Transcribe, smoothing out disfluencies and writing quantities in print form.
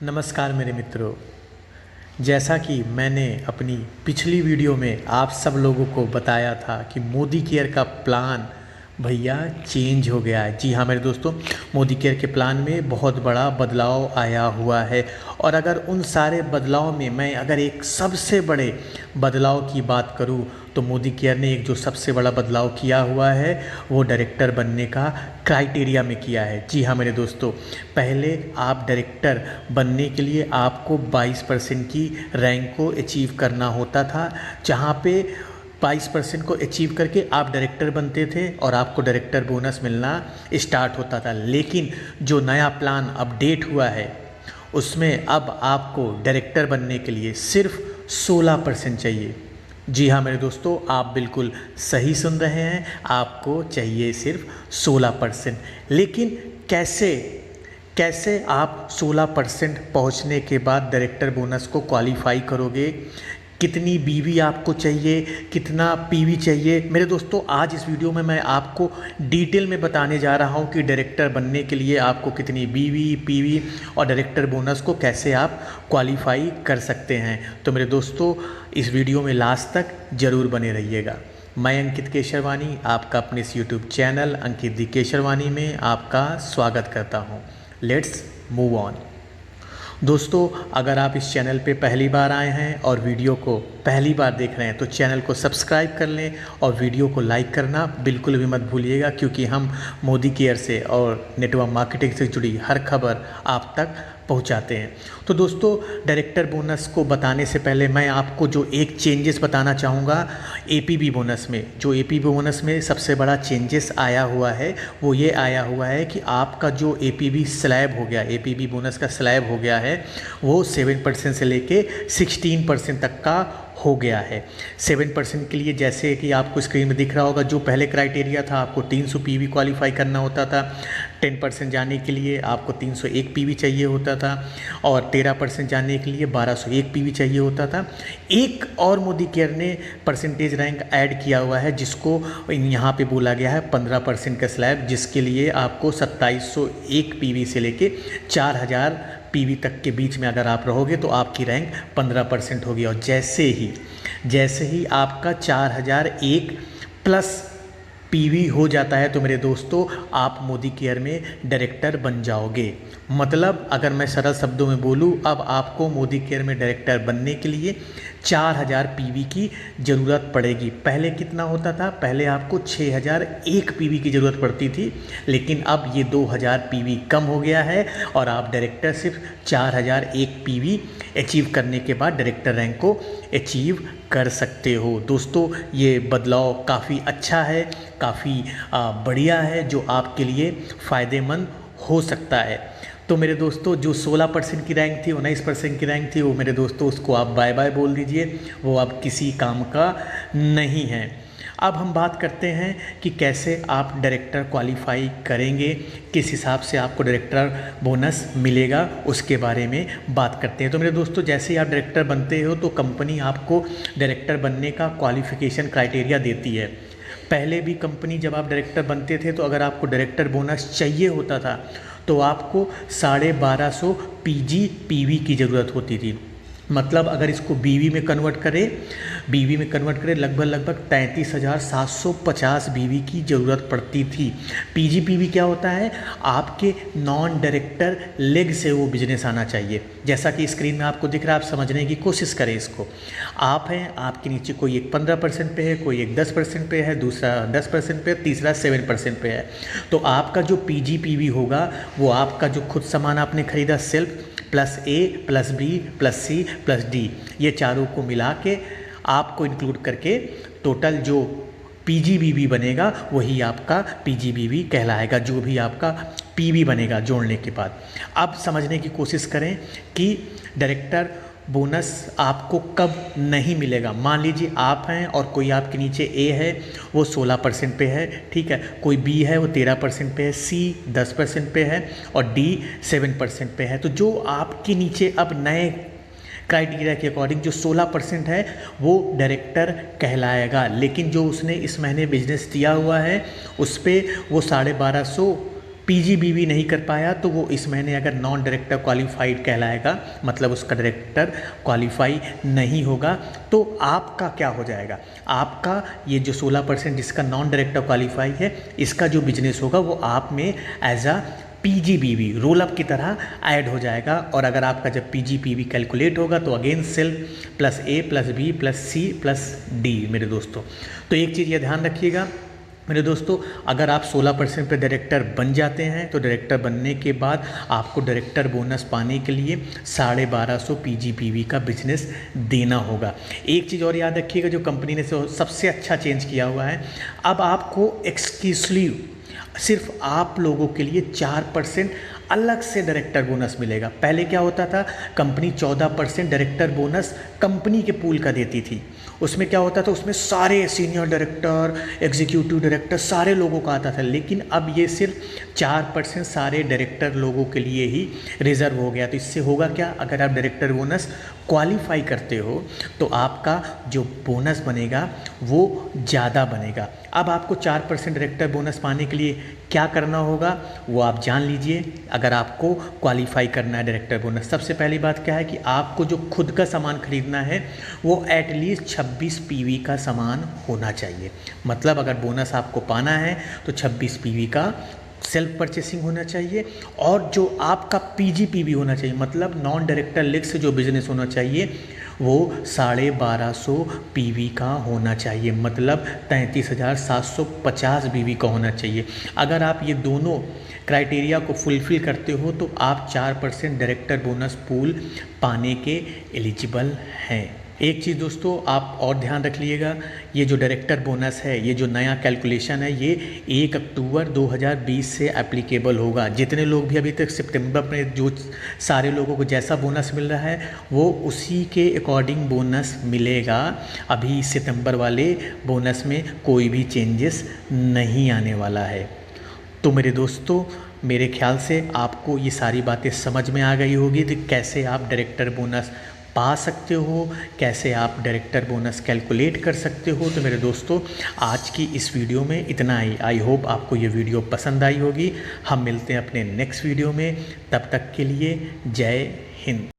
नमस्कार मेरे मित्रों। जैसा कि मैंने अपनी पिछली वीडियो में आप सब लोगों को बताया था कि मोदी केयर का प्लान भैया चेंज हो गया है। जी हाँ मेरे दोस्तों, मोदी केयर के प्लान में बहुत बड़ा बदलाव आया हुआ है। और अगर उन सारे बदलाव में मैं अगर एक सबसे बड़े बदलाव की बात करूं तो मोदी केयर ने एक जो सबसे बड़ा बदलाव किया हुआ है वो डायरेक्टर बनने का क्राइटेरिया में किया है। जी हाँ मेरे दोस्तों, पहले आप डायरेक्टर बनने के लिए आपको 22% की रैंक को अचीव करना होता था, जहाँ पे 22% को अचीव करके आप डायरेक्टर बनते थे और आपको डायरेक्टर बोनस मिलना स्टार्ट होता था। लेकिन जो नया प्लान अपडेट हुआ है उसमें अब आपको डायरेक्टर बनने के लिए सिर्फ 16% चाहिए। जी हाँ मेरे दोस्तों, आप बिल्कुल सही सुन रहे हैं, आपको चाहिए सिर्फ 16%। लेकिन कैसे आप 16% पहुँचने के बाद डायरेक्टर बोनस को क्वालिफाई करोगे? कितनी बीवी आपको चाहिए, कितना पीवी चाहिए? मेरे दोस्तों, आज इस वीडियो में मैं आपको डिटेल में बताने जा रहा हूं कि डायरेक्टर बनने के लिए आपको कितनी बीवी, पीवी और डायरेक्टर बोनस को कैसे आप क्वालिफाई कर सकते हैं। तो मेरे दोस्तों, इस वीडियो में लास्ट तक ज़रूर बने रहिएगा। मैं अंकित केशरवानी आपका अपने इस यूट्यूब चैनल अंकित दी केशरवानी में आपका स्वागत करता हूँ। Let's move on. दोस्तों, अगर आप इस चैनल पे पहली बार आए हैं और वीडियो को पहली बार देख रहे हैं तो चैनल को सब्सक्राइब कर लें और वीडियो को लाइक करना बिल्कुल भी मत भूलिएगा, क्योंकि हम मोदी केयर से और नेटवर्क मार्केटिंग से जुड़ी हर खबर आप तक पहुंचाते हैं। तो दोस्तों, डायरेक्टर बोनस को बताने से पहले मैं आपको जो एक चेंजेस बताना चाहूँगा एपीबी बोनस में। जो एपीबी बोनस में सबसे बड़ा चेंजेस आया हुआ है वो ये आया हुआ है कि आपका जो एपीबी स्लैब हो गया, एपीबी बोनस का स्लैब हो गया है वो 7% से लेके 16% तक का हो गया है। 7% के लिए जैसे कि आपको स्क्रीन में दिख रहा होगा, जो पहले क्राइटेरिया था आपको 300 पीवी क्वालिफाई करना होता था। 10% जाने के लिए आपको 301 पीवी चाहिए होता था और 13% जाने के लिए 1201 पीवी चाहिए होता था। एक और मोदी केयर ने परसेंटेज रैंक ऐड किया हुआ है जिसको यहाँ पे बोला गया है 15% का स्लैब, जिसके लिए आपको 2701 पीवी से लेके 4000 पीवी तक के बीच में अगर आप रहोगे तो आपकी रैंक 15% होगी। और जैसे ही आपका 4001 प्लस पीवी हो जाता है तो मेरे दोस्तों आप मोदी केयर में डायरेक्टर बन जाओगे। मतलब अगर मैं सरल शब्दों में बोलूँ, अब आपको मोदी केयर में डायरेक्टर बनने के लिए 4000 पीवी की ज़रूरत पड़ेगी। पहले कितना होता था? पहले आपको 6001 पीवी की ज़रूरत पड़ती थी, लेकिन अब ये 2000 पीवी कम हो गया है और आप डायरेक्टर सिर्फ 4001 पीवी अचीव करने के बाद डायरेक्टर रैंक को अचीव कर सकते हो। दोस्तों, ये बदलाव काफ़ी अच्छा है, काफ़ी बढ़िया है, जो आपके लिए फ़ायदेमंद हो सकता है। तो मेरे दोस्तों, जो 16% की रैंक थी, 19% की रैंक थी, वो मेरे दोस्तों उसको आप बाय बाय बोल दीजिए, वो अब किसी काम का नहीं है। अब हम बात करते हैं कि कैसे आप डायरेक्टर क्वालिफाई करेंगे, किस हिसाब से आपको डायरेक्टर बोनस मिलेगा, उसके बारे में बात करते हैं। तो मेरे दोस्तों, जैसे ही आप डायरेक्टर बनते हो तो कंपनी आपको डायरेक्टर बनने का क्वालिफ़िकेशन क्राइटेरिया देती है। पहले भी कंपनी जब आप डायरेक्टर बनते थे तो अगर आपको डायरेक्टर बोनस चाहिए होता था तो आपको 1250 पीजी पीवी की ज़रूरत होती थी। मतलब अगर इसको बीवी में कन्वर्ट करें लगभग 33,750 बीवी की ज़रूरत पड़ती थी। पीजी पीवी क्या होता है? आपके नॉन डायरेक्टर लेग से वो बिजनेस आना चाहिए। जैसा कि स्क्रीन में आपको दिख रहा है, आप समझने की कोशिश करें इसको। आप हैं, आपके नीचे कोई एक 15% पे है, कोई एक 10% पे है, दूसरा 10% पे, तीसरा 7% पे है। तो आपका जो पीजी पीवी होगा वो आपका जो खुद सामान आपने खरीदा self plus A plus B plus C plus D, ये चारों को मिला के आपको इंक्लूड करके टोटल जो पीजीबीवी बनेगा वही आपका पीजीबीवी कहलाएगा, जो भी आपका पीवी बनेगा जोड़ने के बाद। अब समझने की कोशिश करें कि डायरेक्टर बोनस आपको कब नहीं मिलेगा। मान लीजिए आप हैं और कोई आपके नीचे ए है, वो 16% पे है, ठीक है, कोई बी है वो 13% पे है, सी 10% पे है और डी 7% पे है। तो जो आपके नीचे अब नए क्राइटेरिया के अकॉर्डिंग जो 16% है वो डायरेक्टर कहलाएगा। लेकिन जो उसने इस महीने बिजनेस दिया हुआ है उस पर वो 1250 पीजीबीवी नहीं कर पाया तो वो इस महीने अगर नॉन डायरेक्टर क्वालिफाइड कहलाएगा, मतलब उसका डायरेक्टर क्वालिफाई नहीं होगा, तो आपका क्या हो जाएगा, आपका ये जो 16% जिसका नॉन डायरेक्टर क्वालिफाई है, इसका जो बिजनेस होगा वो आप में एज अ पीजीबीवी रोल अप की तरह ऐड हो जाएगा। और अगर आपका जब पीजीबीवी कैलकुलेट होगा तो again self plus A plus B plus C plus D मेरे दोस्तों। तो एक चीज़ ये ध्यान रखिएगा मेरे दोस्तों, अगर आप 16% पे डायरेक्टर बन जाते हैं तो डायरेक्टर बनने के बाद आपको डायरेक्टर बोनस पाने के लिए 1250 पीजीबीवी का बिजनेस देना होगा। एक चीज़ और याद रखिएगा, जो कंपनी ने सबसे अच्छा चेंज किया हुआ है, अब आपको एक्सक्लूसिव सिर्फ आप लोगों के लिए 4% अलग से डायरेक्टर बोनस मिलेगा। पहले क्या होता था, कंपनी 14% डायरेक्टर बोनस कंपनी के पूल का देती थी। उसमें क्या होता था, उसमें सारे सीनियर डायरेक्टर, एग्जीक्यूटिव डायरेक्टर सारे लोगों का आता था, लेकिन अब ये सिर्फ 4% सारे डायरेक्टर लोगों के लिए ही रिजर्व हो गया। तो इससे होगा क्या, अगर आप डायरेक्टर बोनस क्वालिफाई करते हो तो आपका जो बोनस बनेगा वो ज़्यादा बनेगा। अब आपको 4% डायरेक्टर बोनस पाने के लिए क्या करना होगा वो आप जान लीजिए। अगर आपको क्वालिफाई करना है डायरेक्टर बोनस, सबसे पहली बात क्या है कि आपको जो खुद का सामान खरीदना है वो एटलीस्ट 26 पीवी का सामान होना चाहिए। मतलब अगर बोनस आपको पाना है तो 26 पीवी का सेल्फ परचेसिंग होना चाहिए, और जो आपका पीजीपीवी होना चाहिए, मतलब नॉन डायरेक्टर लेग से जो बिजनेस होना चाहिए वो 1250 पीवी का होना चाहिए, मतलब 33,750 पीवी का होना चाहिए। अगर आप ये दोनों क्राइटेरिया को फुलफ़िल करते हो तो आप 4% डायरेक्टर बोनस पूल पाने के एलिजिबल हैं। एक चीज़ दोस्तों आप और ध्यान रख लीजिएगा, ये जो डायरेक्टर बोनस है, ये जो नया कैलकुलेशन है, ये 1 अक्टूबर 2020 से एप्लीकेबल होगा। जितने लोग भी अभी तक सितंबर में जो सारे लोगों को जैसा बोनस मिल रहा है वो उसी के अकॉर्डिंग बोनस मिलेगा। अभी सितंबर वाले बोनस में कोई भी चेंजेस नहीं आने वाला है। तो मेरे दोस्तों, मेरे ख्याल से आपको ये सारी बातें समझ में आ गई होगी कि कैसे आप डायरेक्टर बोनस पा सकते हो, कैसे आप डायरेक्टर बोनस कैलकुलेट कर सकते हो। तो मेरे दोस्तों, आज की इस वीडियो में इतना ही। आई होप आपको ये वीडियो पसंद आई होगी। हम मिलते हैं अपने नेक्स्ट वीडियो में, तब तक के लिए जय हिंद।